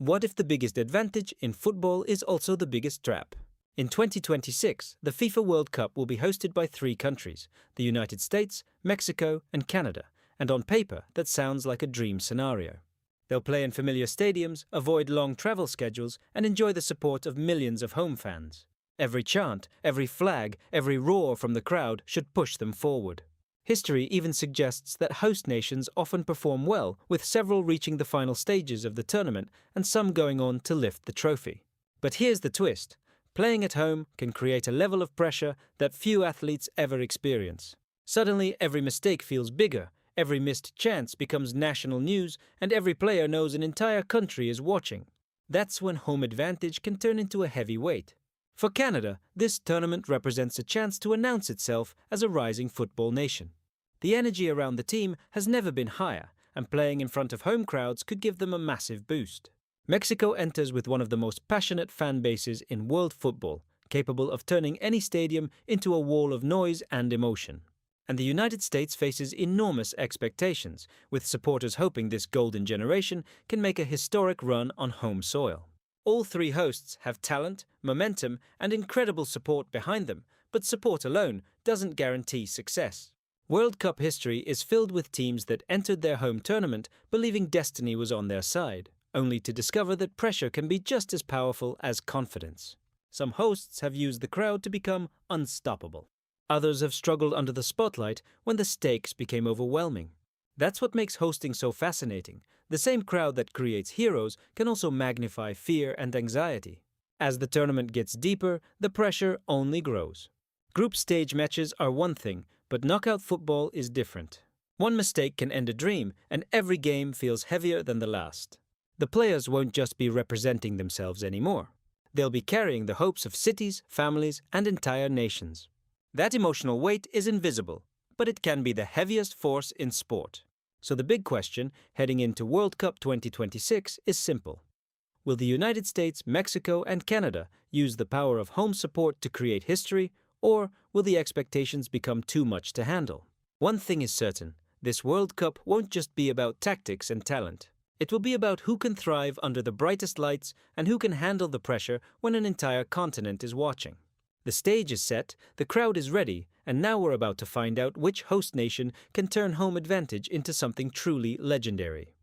What if the biggest advantage in football is also the biggest trap? In 2026, the FIFA World Cup will be hosted by 3 countries, the United States, Mexico, and Canada, and on paper, that sounds like a dream scenario. They'll play in familiar stadiums, avoid long travel schedules, and enjoy the support of millions of home fans. Every chant, every flag, every roar from the crowd should push them forward. History even suggests that host nations often perform well, with several reaching the final stages of the tournament and some going on to lift the trophy. But here's the twist. Playing at home can create a level of pressure that few athletes ever experience. Suddenly, every mistake feels bigger, every missed chance becomes national news, and every player knows an entire country is watching. That's when home advantage can turn into a heavy weight. For Canada, this tournament represents a chance to announce itself as a rising football nation. The energy around the team has never been higher, and playing in front of home crowds could give them a massive boost. Mexico enters with one of the most passionate fan bases in world football, capable of turning any stadium into a wall of noise and emotion. And the United States faces enormous expectations, with supporters hoping this golden generation can make a historic run on home soil. All 3 hosts have talent, momentum, and incredible support behind them, but support alone doesn't guarantee success. World Cup history is filled with teams that entered their home tournament believing destiny was on their side, only to discover that pressure can be just as powerful as confidence. Some hosts have used the crowd to become unstoppable. Others have struggled under the spotlight when the stakes became overwhelming. That's what makes hosting so fascinating. The same crowd that creates heroes can also magnify fear and anxiety. As the tournament gets deeper, the pressure only grows. Group stage matches are one thing, but knockout football is different. One mistake can end a dream, and every game feels heavier than the last. The players won't just be representing themselves anymore. They'll be carrying the hopes of cities, families, and entire nations. That emotional weight is invisible, but it can be the heaviest force in sport. So the big question heading into World Cup 2026 is simple. Will the United States, Mexico, and Canada use the power of home support to create history, or will the expectations become too much to handle? One thing is certain, this World Cup won't just be about tactics and talent. It will be about who can thrive under the brightest lights and who can handle the pressure when an entire continent is watching. The stage is set, the crowd is ready, and now we're about to find out which host nation can turn home advantage into something truly legendary.